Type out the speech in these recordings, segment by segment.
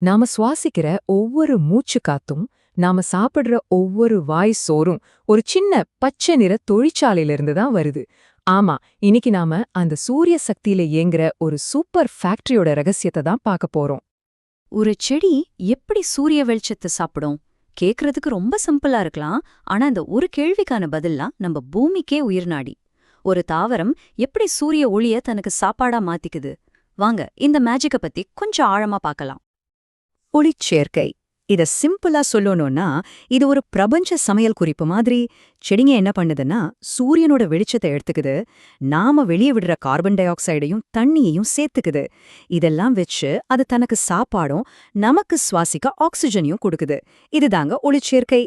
நாம சுவாசிக்கிற ஒவ்வொரு மூச்சு காத்தும், நாம சாப்பிடுற ஒவ்வொரு வாய் சோறும் ஒரு சின்ன பச்சை நிற தொழிற்சாலையிலிருந்து தான் வருது. ஆமா, இன்னைக்கு நாம அந்த சூரிய சக்தியில இயங்குற ஒரு சூப்பர் ஃபேக்டரியோட ரகசியத்தை தான் பார்க்க போறோம். ஒரு செடி எப்படி சூரிய வெளிச்சத்தை சாப்பிடும்? கேக்குறதுக்கு ரொம்ப சிம்பிளா இருக்கலாம். ஆனா இந்த ஒரு கேள்விக்கான பதில்லாம் நம்ம பூமிக்கே உயிர்நாடி. ஒரு தாவரம் எப்படி சூரிய ஒளிய தனக்கு சாப்பாடா மாத்திக்குது? வாங்க இந்த மேஜிக்க பத்தி கொஞ்சம் ஆழமா பார்க்கலாம். ஒளிச்சேர்க்கை. இத சிம்பிளா சொல்லணும்னா, இது ஒரு பிரபஞ்ச சமையல் குறிப்பு மாதிரி. செடிங்க என்ன பண்ணுதுன்னா, சூரியனோட வெளிச்சத்தை எடுத்துக்குது, நாம வெளியே விடுற கார்பன் டை ஆக்சைடையும் தண்ணியையும் சேர்த்துக்குது. இதெல்லாம் வச்சு அது தனக்கு சாப்பாடும் நமக்கு சுவாசிக்க ஆக்சிஜனையும் கொடுக்குது. இதுதாங்க ஒளிச்சேர்க்கை.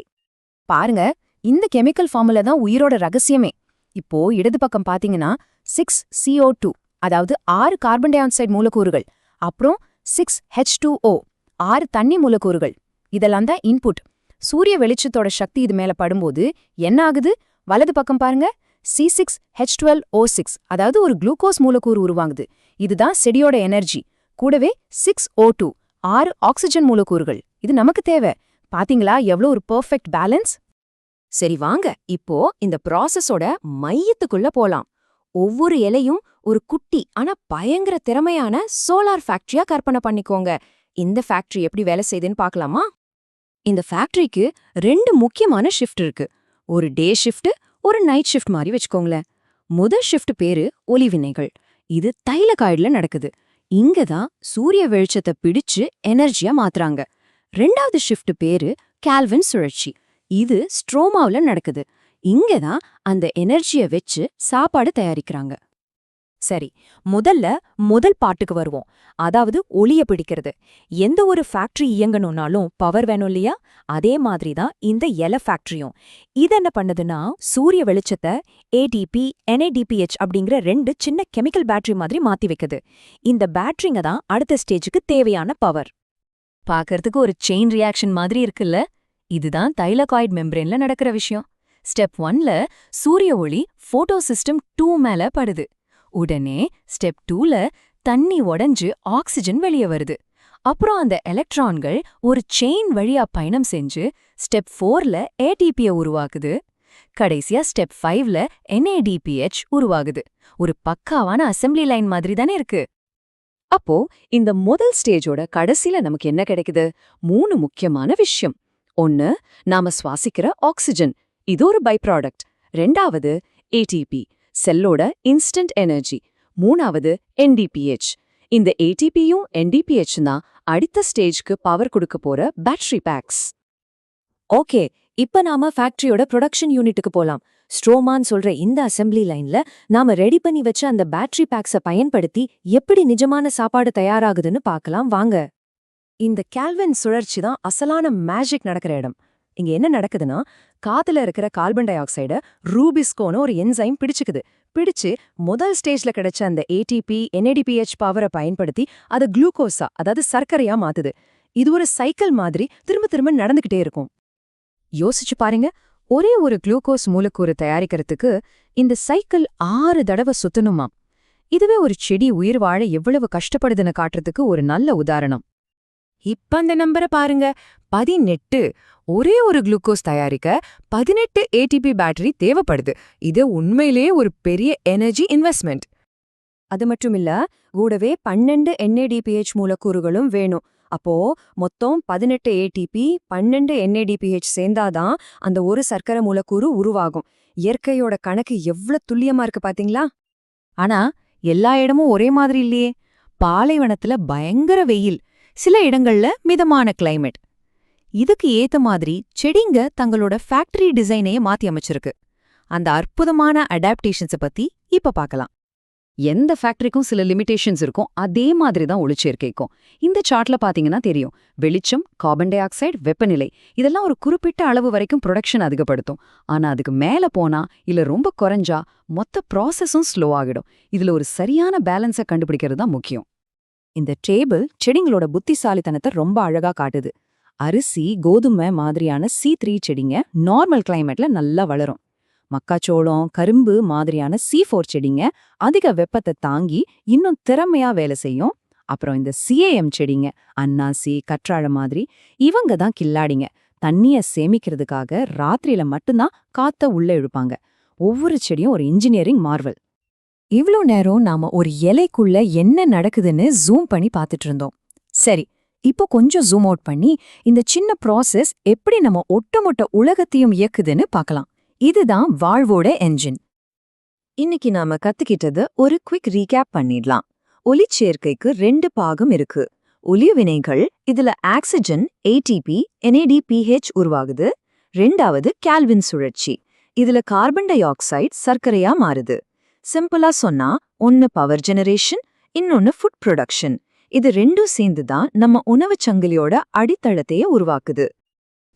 பாருங்க, இந்த கெமிக்கல் ஃபார்முலா தான் உயிரோட ரகசியமே. இப்போ இடது பக்கம் பாத்தீங்கன்னா 6CO2, அதாவது 6 கார்பன் டை ஆக்சைடு மூலக்கூறுகள், அப்புறம் 6H2O, 6 தண்ணி மூலக்கூறுகள். இதெல்லாம் தான் இன்புட். சூரிய வெளிச்சத்தோட சக்தி இது மேல படும்போது என்ன ஆகுது? வலது பக்கம் பாருங்க, C6H12O6, அதாவது ஒரு குளுக்கோஸ் மூலக்கூறு உருவாகுது. இதுதான் செடியோட எனர்ஜி. கூடவே 6O2, 6 ஆக்சிஜன் மூலக்கூறுகள். இது நமக்கு தேவை. பாத்தீங்களா எவ்வளோ ஒரு பெர்ஃபெக்ட் பேலன்ஸ்? சரி வாங்க, இப்போ இந்த ப்ராசஸோட மையத்துக்குள்ள போலாம். ஒவ்வொரு இலையும் ஒரு குட்டி ஆனா பயங்கர திறமையான சோலார் ஃபேக்டரியா கற்பனை பண்ணிக்கோங்க. இந்த ஃபேக்டரி எப்படி வேலை செய்யுதுன்னு பார்க்கலாமா? இந்த ஃபேக்டரிக்கு 2 முக்கியமான ஷிஃப்ட் இருக்கு. ஒரு டே ஷிஃப்ட், ஒரு நைட் ஷிஃப்ட் மாதிரி வச்சுக்கோங்களேன். முதல் ஷிஃப்ட் பேரு ஒளிவினைகள். இது தைலகாய்டுல நடக்குது. இங்க தான் சூரிய வெளிச்சத்தை பிடிச்சு எனர்ஜியா மாத்துறாங்க. 2வது ஷிஃப்ட் பேரு கால்வின் சுழற்சி. இது ஸ்ட்ரோமாவுல நடக்குது. இங்க தான் அந்த எனர்ஜியை வச்சு சாப்பாடு தயாரிக்கிறாங்க. சரி, முதல் பாட்டுக்கு வருவோம். அதாவது ஒளிய பிடிக்கிறது. எந்த ஒரு ஃபேக்டரி இயங்கணும்னாலும் பவர் வேணும் இல்லையா? அதே மாதிரி தான் இந்த இலை ஃபேக்டரியும். இது என்ன பண்ணுதுன்னா, சூரிய வெளிச்சத்தை ATP, NADPH அப்படிங்கிற 2 சின்ன கெமிக்கல் பேட்டரி மாதிரி மாத்தி வைக்குது. இந்த பேட்டரிங்க தான் அடுத்த ஸ்டேஜுக்கு தேவையான பவர். பார்க்கறதுக்கு ஒரு செயின் ரியாக்ஷன் மாதிரி இருக்குல்ல? இதுதான் தைலகாய்டு மெம்பரேன்ல நடக்கிற விஷயம். ஸ்டெப் 1ல சூரிய ஒளி ஃபோட்டோ சிஸ்டம் 2 மேல படுது. உடனே ஸ்டெப் 2ல தண்ணி உடைஞ்சு ஆக்சிஜன் வெளியே வருது. அப்புறம் அந்த எலக்ட்ரான்கள் ஒரு செயின் வழியா பயணம் செஞ்சு ஸ்டெப் 4ல ATPயை உருவாக்குது. கடைசியா ஸ்டெப் 5ல NADPH உருவாகுது. ஒரு பக்காவான அசெம்பிளி லைன் மாதிரி தானே இருக்கு. அப்போ இந்த முதல் ஸ்டேஜோட கடைசில நமக்கு என்ன கிடைக்குது? 3 முக்கியமான விஷயம். 1, நாம சுவாசிக்கிற ஆக்சிஜன், இது ஒரு பை ப்ராடக்ட். 2வது ATP, செல்லோட இன்ஸ்டன்ட் எனர்ஜி. 3வது NDPH. இந்த ATPயும் NDPH தான் அடுத்த ஸ்டேஜ்க்கு பவர் கொடுக்க போற பேட்டரி பேக்ஸ். ஓகே, இப்ப நாம ஃபேக்டரியோட ப்ரொடக்ஷன் யூனிட்டுக்கு போலாம். ஸ்ட்ரோமான் சொல்ற இந்த அசெம்பிளி லைன்ல நாம ரெடி பண்ணி வச்ச அந்த பேட்டரி பேக்ஸ பயன்படுத்தி எப்படி நிஜமான சாப்பாடு தயாராகுதுன்னு பார்க்கலாம் வாங்க. இந்த கால்வின் சுழற்சி தான் அசலான மேஜிக் நடக்கிற இடம். இங்க என்ன நடக்குதுன்னா, காத்துல இருக்கிற கார்பன் டை ஆக்சைட ரூபிஸ்கோன்னு ஒரு என்சைம் பிடிச்சு முதல் ஸ்டேஜ்ல கிடைச்ச அந்த ATP, NADPH பவரை பயன்படுத்தி அதை குளுக்கோஸா, அதாவது சர்க்கரையா மாத்துது. இது ஒரு சைக்கிள் மாதிரி திரும்ப திரும்ப நடந்துகிட்டே இருக்கும். யோசிச்சு பாருங்க, ஒரே ஒரு குளுக்கோஸ் மூலக்கூறு தயாரிக்கிறதுக்கு இந்த சைக்கிள் 6 தடவை சுத்தணுமாம். இதுவே ஒரு செடி உயிர் வாழ எவ்வளவு கஷ்டப்படுதுன்னு காட்டுறதுக்கு ஒரு நல்ல உதாரணம். இப்ப அந்த நம்பரை பாருங்க, 18. ஒரே ஒரு குளுக்கோஸ் தயாரிக்க 18 ATP பேட்டரி தேவைப்படுது. இது உண்மையிலேயே ஒரு பெரிய எனர்ஜி இன்வெஸ்ட்மெண்ட். அது மட்டும் இல்ல, கூடவே 12 NADPH மூலக்கூறுகளும் வேணும். அப்போ மொத்தம் 18 ATP, 12 NADPH சேர்ந்தாதான் அந்த ஒரு சர்க்கரை மூலக்கூறு உருவாகும். இயற்கையோட கணக்கு எவ்வளவு துல்லியமா இருக்கு பாத்தீங்களா? ஆனா எல்லா இடமும் ஒரே மாதிரி இல்லையே. பாலைவனத்துல பயங்கர வெயில், சில இடங்கள்ல மிதமான கிளைமேட். இதுக்கு ஏத்த மாதிரி செடிங்க தங்களோட ஃபேக்டரி டிசைனையே மாத்தி அமைச்சிருக்கு. அந்த அற்புதமான அடாப்டேஷன்ஸை பத்தி இப்ப பார்க்கலாம். எந்த ஃபேக்டரிக்கும் சில லிமிடேஷன்ஸ் இருக்கும், அதே மாதிரி தான் ஒளிச்சேர்க்கைக்கும். இந்த சார்ட்ல பாத்தீங்கன்னா தெரியும், வெளிச்சம், கார்பன் டை ஆக்சைடு, வெப்பநிலை இதெல்லாம் ஒரு குறிப்பிட்ட அளவு வரைக்கும் ப்ரொடக்ஷன் அதிகப்படுத்தும். ஆனா அதுக்கு மேல போனா இல்ல ரொம்ப குறைஞ்சா மொத்த ப்ராசஸும் ஸ்லோ ஆகிடும். இதுல ஒரு சரியான பேலன்ஸை கண்டுபிடிக்கிறது தான் முக்கியம். இந்த டேபிள் செடிங்களோட புத்திசாலித்தனத்தை ரொம்ப அழகா காட்டுது. அரிசி, கோதுமை மாதிரியான C3 செடிங்க நார்மல் கிளைமேட்ல நல்லா வளரும். மக்காச்சோளம், கரும்பு மாதிரியான C4 செடிங்க அதிக வெப்பத்தை தாங்கி இன்னும் திறமையா வேலை செய்யும். அப்புறம் இந்த CAM செடிங்க, அன்னாசி, கற்றாழை மாதிரி இவங்க தான் கில்லாடிங்க. தண்ணிய சேமிக்கிறதுக்காக ராத்திரியில மட்டும்தான் காத்த உள்ள இழுப்பாங்க. ஒவ்வொரு செடியும் ஒரு இன்ஜினியரிங் மார்வல். இவ்ளோ நேரம் நாம ஒரு இலைக்குள்ள என்ன நடக்குதுன்னு ஜூம் பண்ணி பார்த்துட்டு இருந்தோம். சரி, இப்போ கொஞ்சம் ஜூம் அவுட் பண்ணி இந்த சின்ன ப்ராசஸ் எப்படி நம்ம ஒட்டுமொத்த உலகத்தையும் இயக்குதுன்னு பார்க்கலாம். இதுதான் வாழ்வோட என்ஜின். இன்னைக்கு நாம கத்துக்கிட்டது ஒரு குவிக் ரீகேப் பண்ணிடலாம். ஒளிச்சேர்க்கைக்கு 2 பாகம் இருக்கு. ஒளிவினைகள், இதுல ஆக்சிஜன் ATP NADPH உருவாகுது. 2வது கால்வின் சுழற்சி, இதுல கார்பன் டை ஆக்சைடு சர்க்கரையா மாறுது. சிம்பிளா சொன்னா, ஒன்னு பவர் ஜெனரேஷன், இன்னொன்னு ஃபுட் ப்ரொடக்ஷன். இது ரெண்டும் சேர்ந்து தான் நம்ம உணவுச் சங்கிலியோட அடித்தளத்தையே உருவாக்குது.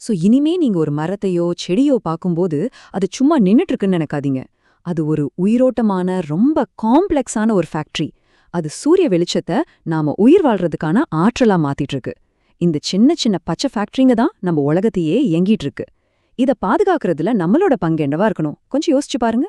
சோ இனிமே நீங்க ஒரு மரத்தையோ செடியோ பார்க்கும்போது அது சும்மா நின்னுட்டு இருக்குன்னு நினைக்காதீங்க. அது ஒரு உயிரோட்டமான ரொம்ப காம்ப்ளெக்ஸான ஒரு ஃபேக்டரி. அது சூரிய வெளிச்சத்தை நாம உயிர் வாழ்றதுக்கான ஆற்றலா மாத்திட்டு இருக்கு. இந்த சின்ன சின்ன பச்சை ஃபேக்டரிங்க தான் நம்ம உலகத்தையே இயங்கிட்டு இருக்கு. இத பாதுகாக்கிறதுல நம்மளோட பங்கு என்னவா இருக்கணும்? கொஞ்சம் யோசிச்சு பாருங்க.